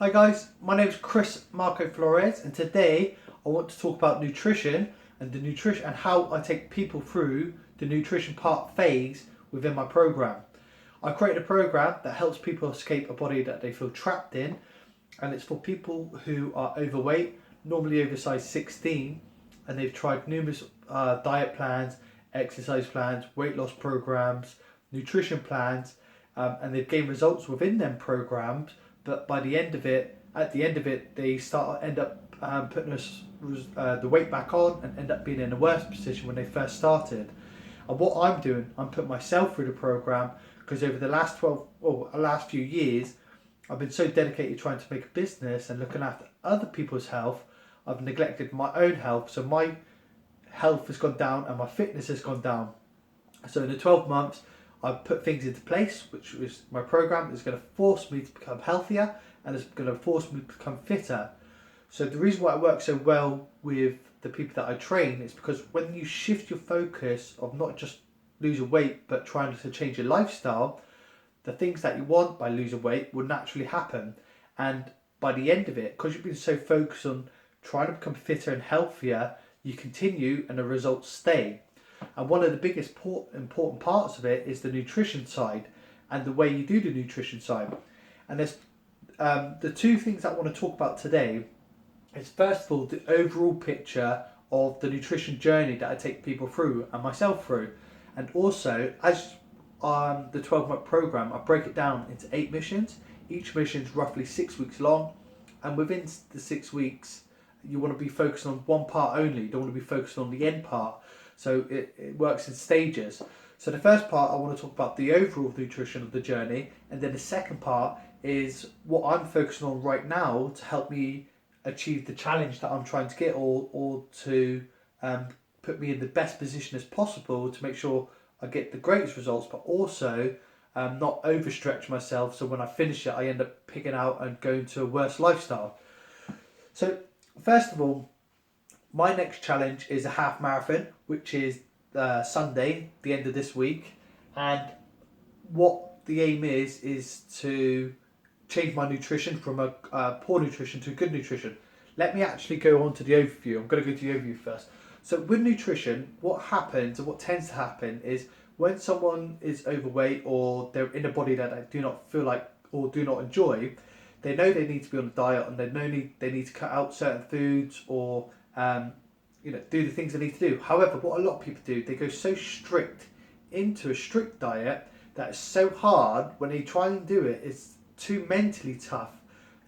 Hi guys, my name is Chris Marco Flores, and today I want to talk about nutrition and how I take people through the nutrition part phase within my program. I created a program that helps people escape a body that they feel trapped in, and it's for people who are overweight, normally over size 16, and they've tried numerous diet plans, exercise plans, weight loss programs, nutrition plans, and they've gained results within them programs. But by the end of it, they end up putting the weight back on and end up being in a worse position when they first started. And what I'm doing, I'm putting myself through the program because over the last few years, I've been so dedicated trying to make a business and looking after other people's health, I've neglected my own health. So my health has gone down and my fitness has gone down. So in the 12 months, I've put things into place, which is my program is going to force me to become healthier and it's going to force me to become fitter. So the reason why it works so well with the people that I train is because when you shift your focus of not just losing weight, but trying to change your lifestyle, the things that you want by losing weight will naturally happen. And by the end of it, because you've been so focused on trying to become fitter and healthier, you continue and the results stay. And one of the biggest important parts of it is the nutrition side and the way you do the nutrition side. And there's the two things that I want to talk about today is first of all the overall picture of the nutrition journey that I take people through and myself through. And also, as the 12-month program, I break it down into 8 missions. Each mission is roughly 6 weeks long. And within the 6 weeks, you want to be focused on one part only. You don't want to be focused on the end part. So it works in stages. So the first part, I want to talk about the overall nutrition of the journey. And then the second part is what I'm focusing on right now to help me achieve the challenge that I'm trying to get or to put me in the best position as possible to make sure I get the greatest results, but also not overstretch myself. So when I finish it, I end up picking out and going to a worse lifestyle. So first of all, my next challenge is a half marathon, which is Sunday, the end of this week. And what the aim is to change my nutrition from a poor nutrition to good nutrition. Let me actually go on to the overview. I'm going to go to the overview first. So with nutrition, what happens and what tends to happen is when someone is overweight or they're in a body that they do not feel like or do not enjoy, they know they need to be on a diet and they need to cut out certain foods or do the things they need to do. However, what a lot of people do, they go so strict into a strict diet that it's so hard when they try and do it, it's too mentally tough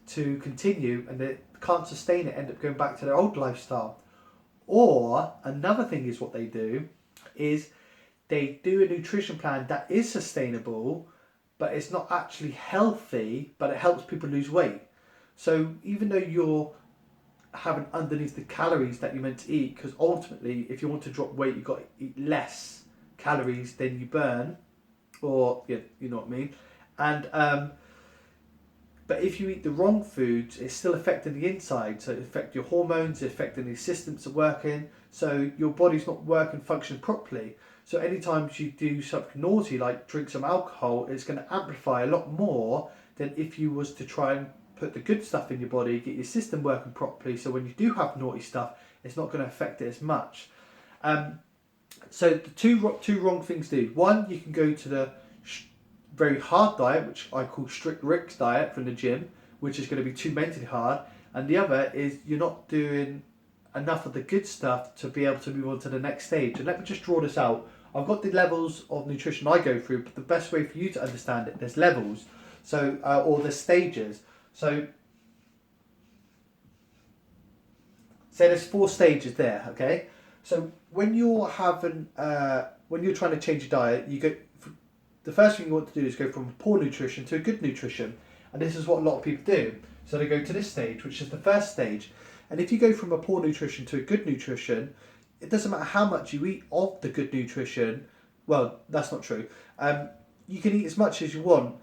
to continue and they can't sustain it, end up going back to their old lifestyle. Or another thing is what they do is they do a nutrition plan that is sustainable, but it's not actually healthy, but it helps people lose weight. So even though you're having underneath the calories that you're meant to eat, because ultimately if you want to drop weight you've got to eat less calories than you burn, or yeah, you know what I mean. And but if you eat the wrong foods, it's still affecting the inside, so it affects your hormones, it's affecting the systems are working, so your body's not working, functioning properly. So anytime you do something naughty like drink some alcohol, it's going to amplify a lot more than if you was to try and put the good stuff in your body, get your system working properly, so when you do have naughty stuff, it's not going to affect it as much. So the two wrong things to do. One, you can go to the very hard diet, which I call strict Rick's diet from the gym, which is going to be too mentally hard. And the other is you're not doing enough of the good stuff to be able to move on to the next stage. And let me just draw this out. I've got the levels of nutrition I go through, but the best way for you to understand it, there's levels, so or there's stages. So there's 4 stages there, okay? So when you're trying to change your diet, the first thing you want to do is go from poor nutrition to good nutrition. And this is what a lot of people do. So they go to this stage, which is the first stage. And if you go from a poor nutrition to a good nutrition, it doesn't matter how much you eat of the good nutrition. Well, that's not true. You can eat as much as you want,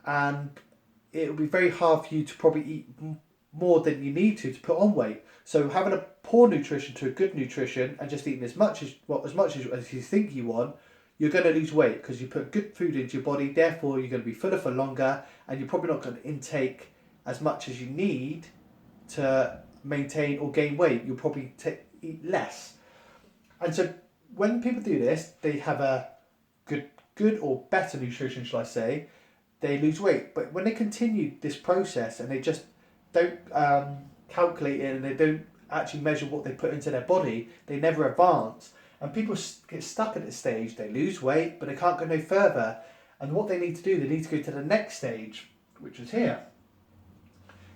and it will be very hard for you to probably eat more than you need to put on weight. So having a poor nutrition to a good nutrition and just eating as much as you think you want, you're going to lose weight because you put good food into your body. Therefore, you're going to be fuller for longer, and you're probably not going to intake as much as you need to maintain or gain weight. You'll probably eat less. And so when people do this, they have a good or better nutrition, shall I say, they lose weight. But when they continue this process and they just don't calculate it and they don't actually measure what they put into their body, they never advance. And people get stuck at this stage. They lose weight, but they can't go no further. And what they need to do, they need to go to the next stage, which is here.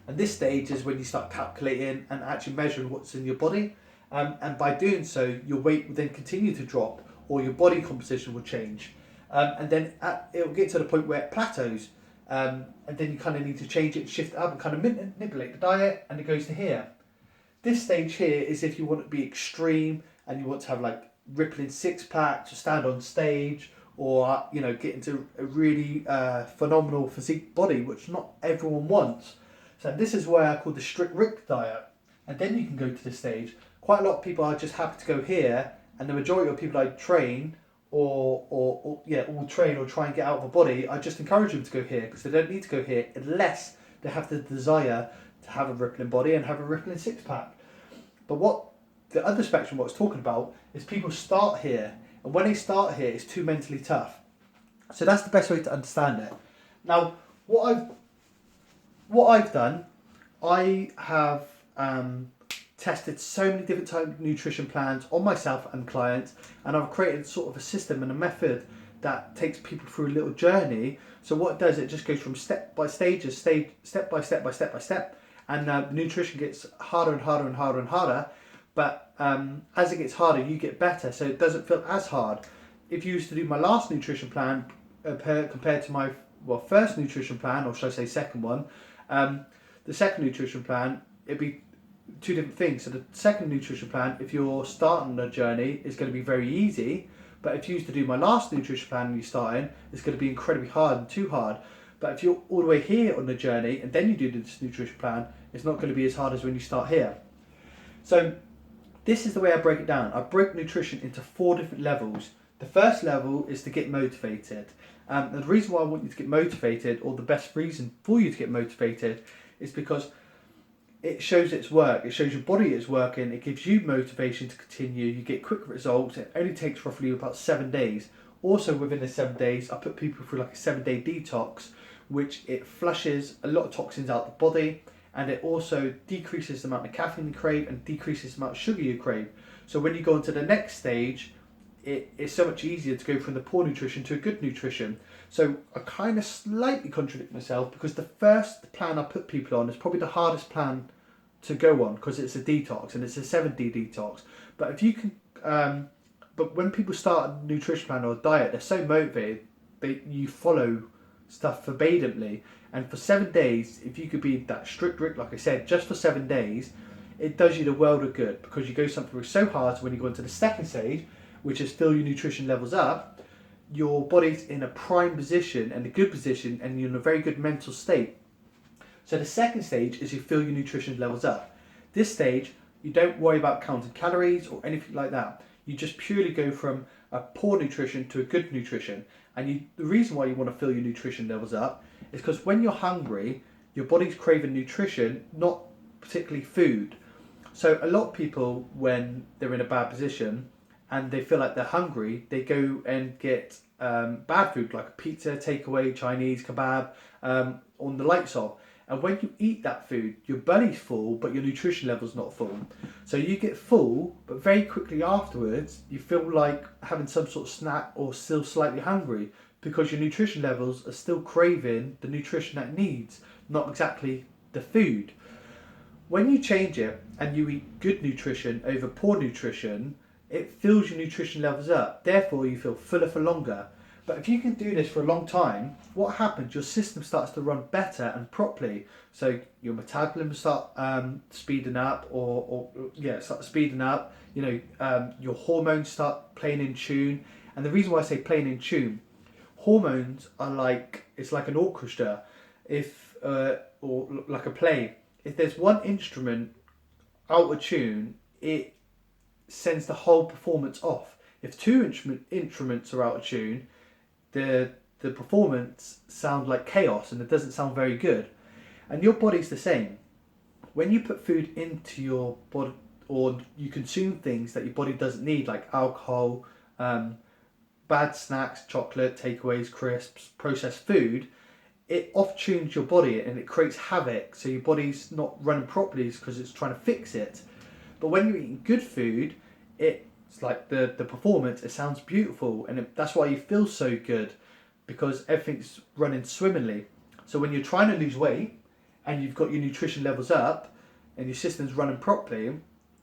And this stage is when you start calculating and actually measuring what's in your body. And by doing so, your weight will then continue to drop, or your body composition will change. And then it will get to the point where it plateaus. And then you kind of need to change it, shift it up, and kind of manipulate the diet, and it goes to here. This stage here is if you want to be extreme and you want to have like rippling six packs, or stand on stage, or get into a really phenomenal physique body, which not everyone wants. So this is why I call the strict Rick diet. And then you can go to this stage. Quite a lot of people are just happy to go here, and the majority of people I train or train or try and get out of a body, I just encourage them to go here, because they don't need to go here unless they have the desire to have a rippling body and have a rippling six pack. But what the other spectrum, what I was talking about, is people start here, and when they start here, it's too mentally tough. So that's the best way to understand it. Now, what I've done, I have tested so many different types of nutrition plans on myself and clients, and I've created sort of a system and a method that takes people through a little journey. So what it does, it just goes from step by step by step, and the nutrition gets harder and harder and harder and harder. But as it gets harder, you get better, so it doesn't feel as hard. If you used to do my last nutrition plan compared to my first nutrition plan, or should I say second one, the second nutrition plan, it'd be two different things. So the second nutrition plan, if you're starting a journey, is going to be very easy. But if you used to do my last nutrition plan and you're starting, it's going to be incredibly hard and too hard. But if you're all the way here on the journey and then you do this nutrition plan, it's not going to be as hard as when you start here. So this is the way I break it down. I break nutrition into 4 different levels. The first level is to get motivated. And the reason why I want you to get motivated, or the best reason for you to get motivated, is because it shows its work. It shows your body it's working. It gives you motivation to continue. You get quick results. It only takes roughly about 7 days. Also within the 7 days, I put people through like a 7-day detox, which it flushes a lot of toxins out of the body, and it also decreases the amount of caffeine you crave and decreases the amount of sugar you crave. So when you go on to the next stage, it's so much easier to go from the poor nutrition to a good nutrition. So I kind of slightly contradict myself, because the first plan I put people on is probably the hardest plan to go on, because it's a detox and it's a 7-day detox. But if you can, but when people start a nutrition plan or a diet, they're so motivated, you follow stuff verbatimly. And for 7 days, if you could be that strict Rick, like I said, just for 7 days, it does you the world of good, because you go something so hard. So when you go into the second stage, which is fill your nutrition levels up, your body's in a prime position and a good position, and you're in a very good mental state. So the second stage is you fill your nutrition levels up. This stage, you don't worry about counting calories or anything like that. You just purely go from a poor nutrition to a good nutrition. And the reason why you want to fill your nutrition levels up is because when you're hungry, your body's craving nutrition, not particularly food. So a lot of people, when they're in a bad position and they feel like they're hungry, they go and get bad food like pizza, takeaway, Chinese, kebab, on the lights off. And when you eat that food, your belly's full, but your nutrition level's not full. So you get full, but very quickly afterwards, you feel like having some sort of snack or still slightly hungry, because your nutrition levels are still craving the nutrition that it needs, not exactly the food. When you change it and you eat good nutrition over poor nutrition, it fills your nutrition levels up. Therefore, you feel fuller for longer. But if you can do this for a long time, what happens? Your system starts to run better and properly. So your metabolism start speeding up, start speeding up. Your hormones start playing in tune. And the reason why I say playing in tune, hormones are it's like an orchestra, or like a play. If there's one instrument out of tune, it sends the whole performance off. If 2 instruments are out of tune, the performance sounds like chaos and it doesn't sound very good. And your body's the same. When you put food into your body, or you consume things that your body doesn't need, like alcohol, bad snacks, chocolate, takeaways, crisps, processed food, it off-tunes your body and it creates havoc. So your body's not running properly because it's trying to fix it. But when you're eating good food, it's like the performance, it sounds beautiful, and that's why you feel so good, because everything's running swimmingly. So when you're trying to lose weight and you've got your nutrition levels up and your system's running properly,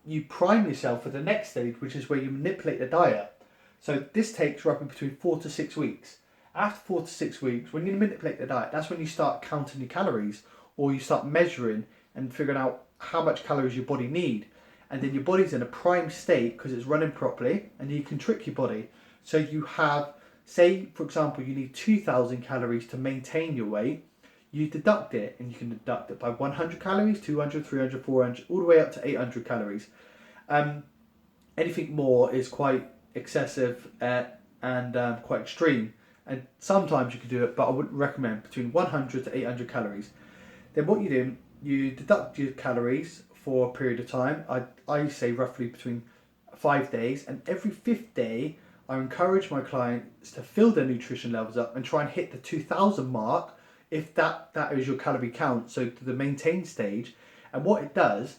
you prime yourself for the next stage, which is where you manipulate the diet. So this takes roughly between 4 to 6 weeks. After 4 to 6 weeks, when you manipulate the diet, that's when you start counting your calories, or you start measuring and figuring out how much calories your body need. And then your body's in a prime state because it's running properly, and you can trick your body. So you have, say for example, you need 2,000 calories to maintain your weight. You deduct it, and you can deduct it by 100 calories, 200, 300, 400, all the way up to 800 calories. Anything more is quite excessive and quite extreme. And sometimes you can do it, but I wouldn't recommend between 100 to 800 calories. Then what you do, you deduct your calories for a period of time. I say roughly between 5 days, and every 5th day I encourage my clients to fill their nutrition levels up and try and hit the 2,000 mark, if that is your calorie count, so to the maintain stage. And what it does,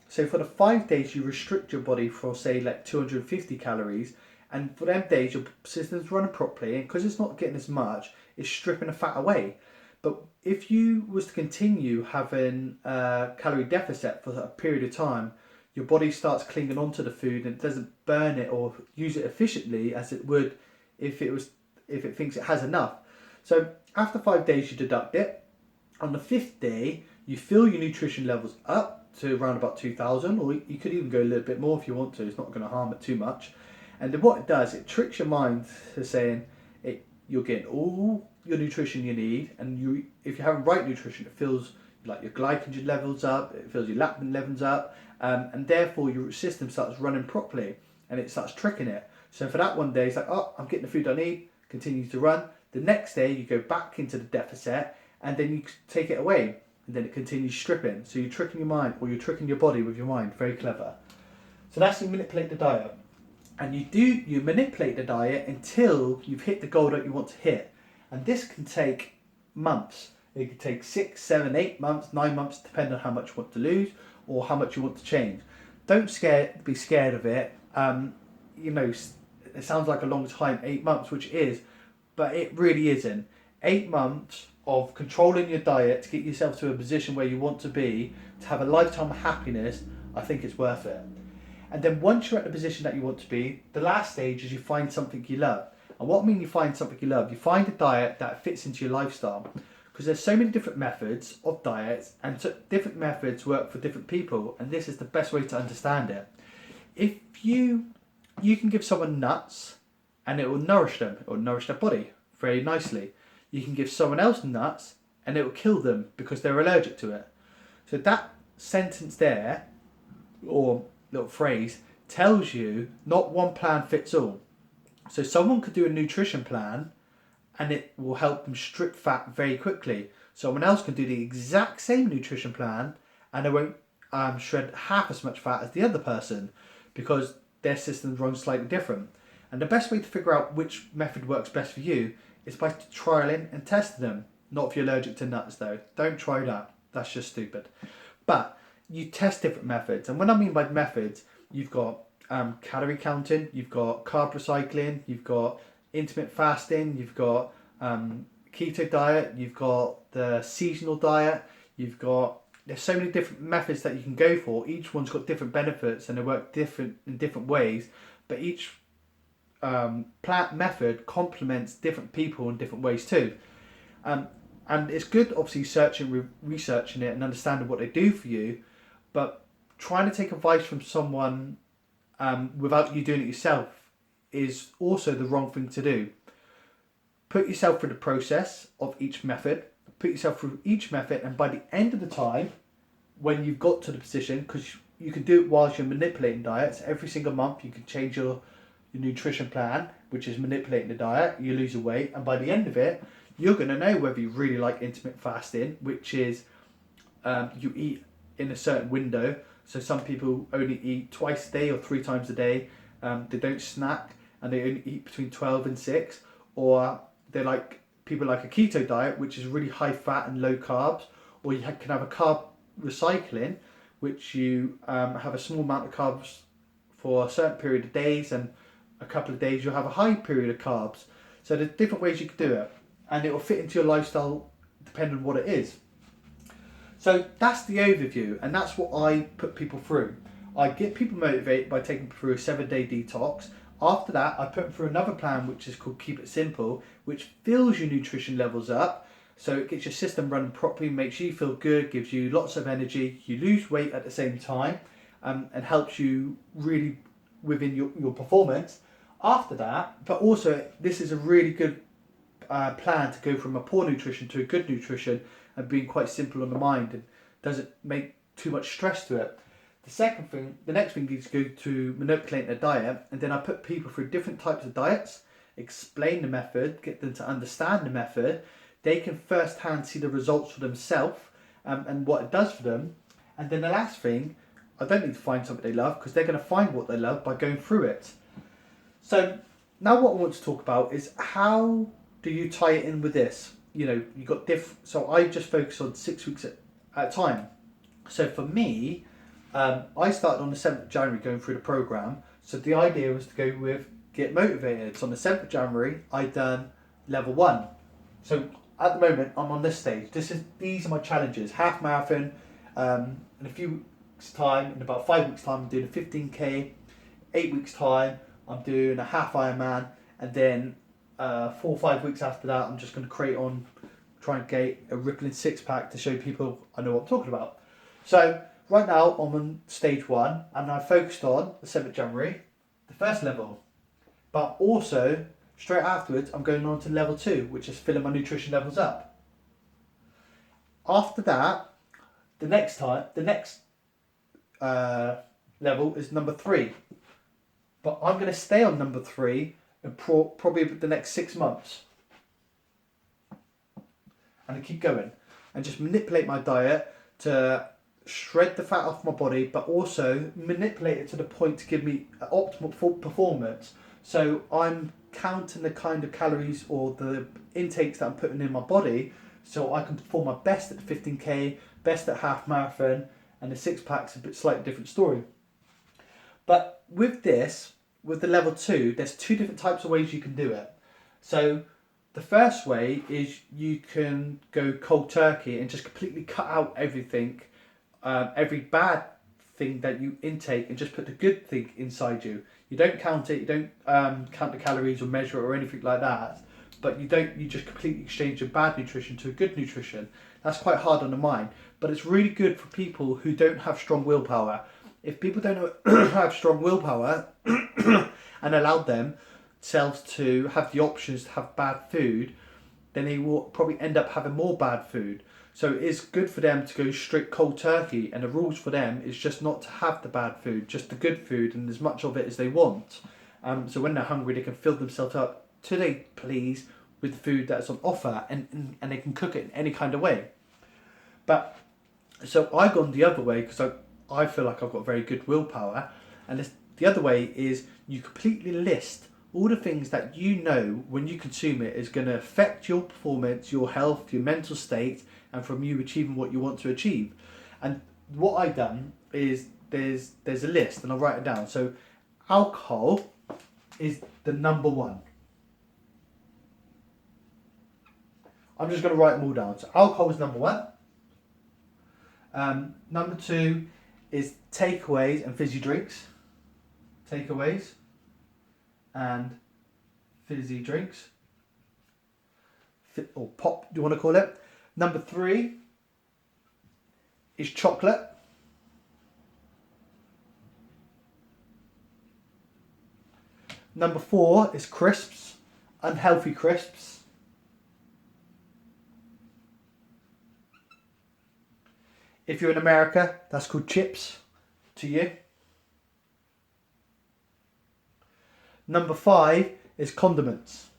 so for the 5 days you restrict your body for say like 250 calories, and for them days your system's running properly, and because it's not getting as much, it's stripping the fat away. But if you was to continue having a calorie deficit for a period of time, your body starts clinging onto the food and it doesn't burn it or use it efficiently as it would if it thinks it has enough. So after 5 days you deduct it. On the 5th day you fill your nutrition levels up to around about 2,000, or you could even go a little bit more if you want to. It's not going to harm it too much. And then what it does, it tricks your mind to saying you're getting all your nutrition you need, and if you have right nutrition, it feels like your glycogen levels up, it feels your leptin levels up, and therefore your system starts running properly, and it starts tricking it. So for that one day, it's like, oh, I'm getting the food I need, continue to run. The next day, you go back into the deficit, and then you take it away, and then it continues stripping. So you're tricking your mind, or you're tricking your body with your mind. Very clever. So that's how you manipulate the diet. And you manipulate the diet until you've hit the goal that you want to hit. And this can take months. It can take 6, 7, 8 months, 9 months, depending on how much you want to lose or how much you want to change. Don't be scared of it. It sounds like a long time, 8 months, which is, but it really isn't. 8 months of controlling your diet to get yourself to a position where you want to be, to have a lifetime of happiness, I think it's worth it. And then once you're at the position that you want to be, the last stage is you find something you love. And what I mean you find something you love, you find a diet that fits into your lifestyle. Because there's so many different methods of diets, and so different methods work for different people, and this is the best way to understand it. If you can give someone nuts and it will nourish them, it will nourish their body very nicely. You can give someone else nuts and it will kill them because they're allergic to it. So that sentence there, or little phrase, tells you not one plan fits all. So someone could do a nutrition plan and it will help them strip fat very quickly. Someone else can do the exact same nutrition plan and they won't shred half as much fat as the other person because their systems run slightly different. And the best way to figure out which method works best for you is by trialing and testing them. Not if you're allergic to nuts though. Don't try that. That's just stupid. But you test different methods. And what I mean by methods, you've got calorie counting, you've got carb recycling, you've got intermittent fasting, you've got keto diet, you've got the seasonal diet, there's so many different methods that you can go for. Each one's got different benefits and they work different in different ways, but each plant method complements different people in different ways too. And it's good obviously researching it and understanding what they do for you, but trying to take advice from someone without you doing it yourself is also the wrong thing to do. Put yourself through the process of each method, and by the end of the time, when you've got to the position, because you can do it whilst you're manipulating diets, every single month you can change your nutrition plan, which is manipulating the diet, you lose your weight, and by the end of it, you're going to know whether you really like intermittent fasting, which is you eat in a certain window. So some people only eat twice a day or 3 times a day. They don't snack and they only eat between 12 and 6. Or they're like people like a keto diet, which is really high fat and low carbs. Or you can have a carb recycling, which you have a small amount of carbs for a certain period of days, and a couple of days you'll have a high period of carbs. So there's different ways you can do it, and it will fit into your lifestyle depending on what it is. So that's the overview, and that's what I put people through. I get people motivated by taking them through a 7-day detox. After that, I put them through another plan, which is called Keep It Simple, which fills your nutrition levels up. So it gets your system running properly, makes you feel good, gives you lots of energy. You lose weight at the same time, and helps you really within your performance. After that, but also this is a really good plan to go from a poor nutrition to a good nutrition, and being quite simple on the mind and doesn't make too much stress to it. The next thing is to go to manipulate their diet, and then I put people through different types of diets, explain the method, get them to understand the method. They can first-hand see the results for themselves and what it does for them. And then the last thing, I don't need to find something they love, because they're going to find what they love by going through it. So now what I want to talk about is how do you tie it in with this? You know, you got so I just focus on 6 weeks at a time. So for me, I started on the 7th of January going through the program. So the idea was to go with Get Motivated. So on the 7th of January, I done level 1. So at the moment, I'm on this stage. These are my challenges. Half marathon, in a few weeks' time, in about 5 weeks' time, I'm doing a 15k. 8 weeks' time, I'm doing a half Ironman, and then 4 or 5 weeks after that, I'm just going to try and get a rippling 6-pack to show people I know what I'm talking about. So right now I'm on stage 1, and I focused on the 7th of January, the first level. But also, straight afterwards, I'm going on to level 2, which is filling my nutrition levels up. After that, the next level is number 3. But I'm going to stay on number 3 and probably the next 6 months. And I keep going. And just manipulate my diet to shred the fat off my body, but also manipulate it to the point to give me an optimal performance. So I'm counting the kind of calories or the intakes that I'm putting in my body, so I can perform my best at the 15k, best at half marathon, and the 6-pack's a slightly different story. But with the level 2, there's 2 different types of ways you can do it. So the first way is you can go cold turkey and just completely cut out everything, every bad thing that you intake, and just put the good thing inside you. You don't count it, you don't count the calories or measure it or anything like that, but you just completely exchange your bad nutrition to a good nutrition. That's quite hard on the mind, but it's really good for people who don't have strong willpower. If people don't have strong willpower and allow themselves to have the options to have bad food, then they will probably end up having more bad food. So it is good for them to go straight cold turkey, and the rules for them is just not to have the bad food, just the good food and as much of it as they want. So when they're hungry, they can fill themselves up to they please with the food that's on offer, and they can cook it in any kind of way. But so I've gone the other way because I feel like I've got very good willpower, and the other way is you completely list all the things that you know when you consume it is going to affect your performance, your health, your mental state, and from you achieving what you want to achieve. And what I've done is there's a list, and I'll write it down. So alcohol is the number 1. I'm just going to write them all down. So alcohol is number 1. Number 2 is takeaways and fizzy drinks. Takeaways and fizzy drinks. Or pop, do you want to call it? Number 3 is chocolate. Number 4 is crisps, unhealthy crisps. If you're in America, that's called chips to you. Number 5 is condiments.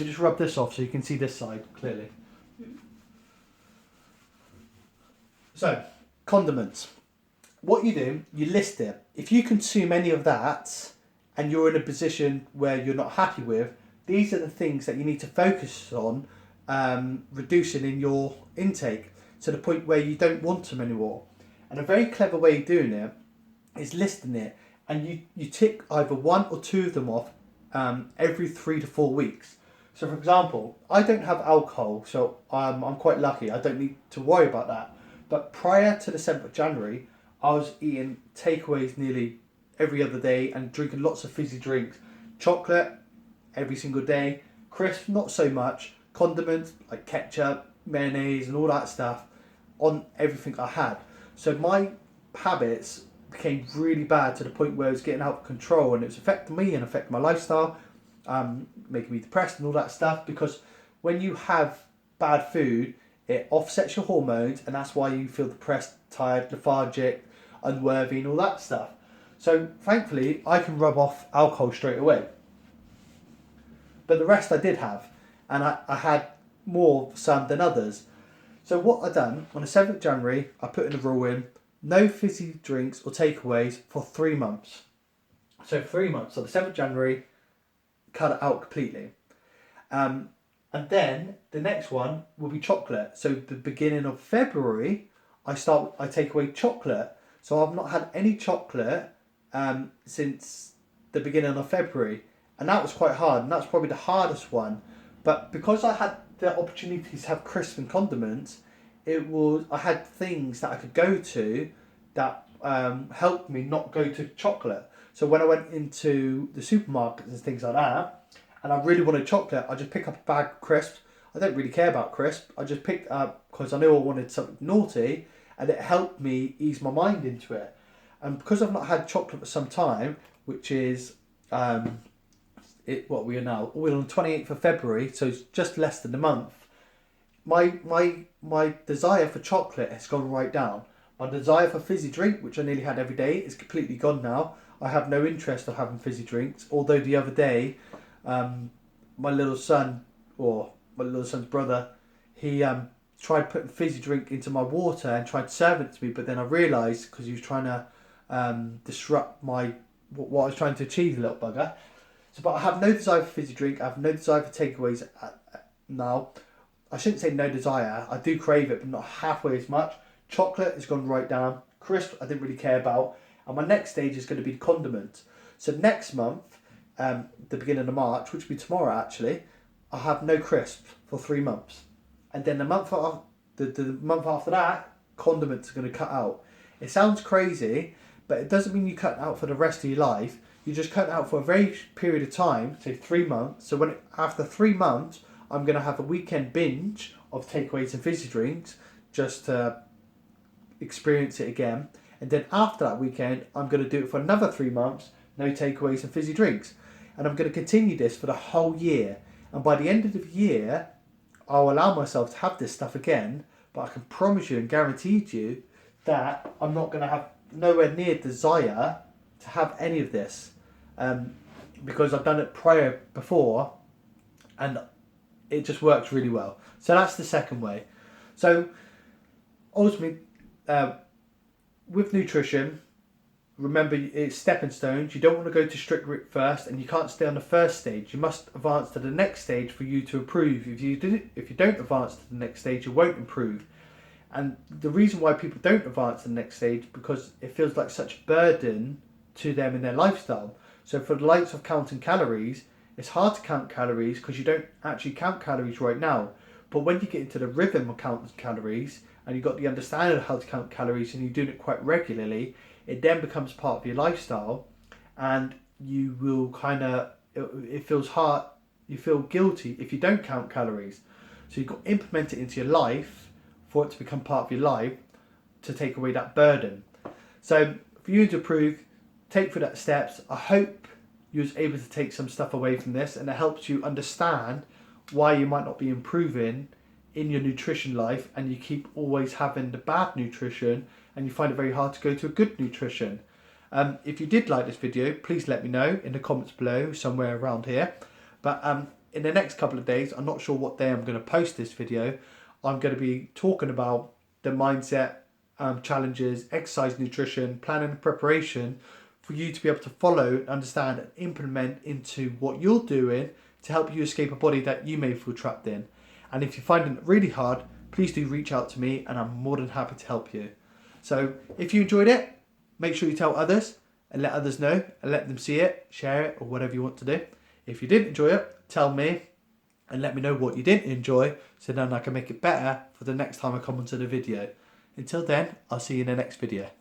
me just rub this off so you can see this side clearly. So, condiments. What you do, you list it. If you consume any of that and you're in a position where you're not happy with, these are the things that you need to focus on reducing in your intake to the point where you don't want them anymore. And a very clever way of doing it is listing it, and you tick either one or two of them off every 3 to 4 weeks. So for example, I don't have alcohol, so I'm quite lucky. I don't need to worry about that. But prior to the 7th of January, I was eating takeaways nearly every other day and drinking lots of fizzy drinks. Chocolate every single day, crisps not so much, condiments like ketchup, mayonnaise and all that stuff on everything I had. So my habits became really bad to the point where it was getting out of control, and it was affecting me and affecting my lifestyle, making me depressed and all that stuff, because when you have bad food, it offsets your hormones, and that's why you feel depressed, tired, lethargic, unworthy and all that stuff. So thankfully I can rub off alcohol straight away. But the rest I did have, and I had more some than others. So what I done, on the 7th of January, I put in a rule in, no fizzy drinks or takeaways for 3 months. So 3 months, so the 7th of January, cut it out completely. And then the next one will be chocolate. So the beginning of February, I take away chocolate. So I've not had any chocolate since the beginning of February. And that was quite hard, and that's probably the hardest one. But because I had the opportunity to have crisps and condiments, I had things that I could go to that helped me not go to chocolate. So when I went into the supermarkets and things like that, and I really wanted chocolate, I just pick up a bag of crisps. I don't really care about crisps. I just picked up because I knew I wanted something naughty, and it helped me ease my mind into it. And because I've not had chocolate for some time, which is what we are now, we're on the 28th of February, so it's just less than a month. My desire for chocolate has gone right down. My desire for fizzy drink, which I nearly had every day, is completely gone now. I have no interest of having fizzy drinks. Although the other day, my little son's brother, he tried putting fizzy drink into my water and tried serving it to me. But then I realised, because he was trying to disrupt what I was trying to achieve, the little bugger. So, but I have no desire for fizzy drink. I have no desire for takeaways now. I shouldn't say no desire. I do crave it, but not halfway as much. Chocolate has gone right down. Crisp, I didn't really care about. And my next stage is going to be condiments. So next month, the beginning of March, which will be tomorrow actually, I have no crisps for 3 months. And then the month after that, condiments are going to cut out. It sounds crazy, but it doesn't mean you cut out for the rest of your life. You just cut out for a very period of time, say 3 months. So after 3 months, I'm going to have a weekend binge of takeaways and fizzy drinks just to experience it again. And then after that weekend, I'm going to do it for another 3 months, no takeaways and fizzy drinks. And I'm going to continue this for the whole year. And by the end of the year, I'll allow myself to have this stuff again. But I can promise you and guarantee you that I'm not going to have nowhere near desire to have any of this. Because I've done it before, and it just works really well. So that's the second way. So ultimately, with nutrition, remember it's stepping stones. You don't want to go to strict grip first, and you can't stay on the first stage. You must advance to the next stage for you to improve. If you don't advance to the next stage, you won't improve. And the reason why people don't advance to the next stage, because it feels like such a burden to them in their lifestyle. So for the likes of counting calories, it's hard to count calories because you don't actually count calories right now. But when you get into the rhythm of counting calories, and you've got the understanding of how to count calories, and you're doing it quite regularly, it then becomes part of your lifestyle, and you will it feels hard, you feel guilty if you don't count calories. So you've got to implement it into your life for it to become part of your life, to take away that burden. So for you to improve, take through that steps. I hope you was able to take some stuff away from this, and it helps you understand why you might not be improving in your nutrition life, and you keep always having the bad nutrition, and you find it very hard to go to a good nutrition. If you did like this video, please let me know in the comments below, somewhere around here. But in the next couple of days, I'm not sure what day I'm going to post this video, I'm going to be talking about the mindset challenges, exercise, nutrition, planning and preparation for you to be able to follow, understand and implement into what you're doing to help you escape a body that you may feel trapped in. And if you're finding it really hard, please do reach out to me and I'm more than happy to help you. So if you enjoyed it, make sure you tell others and let others know and let them see it, share it or whatever you want to do. If you didn't enjoy it, tell me and let me know what you didn't enjoy so then I can make it better for the next time I come onto the video. Until then, I'll see you in the next video.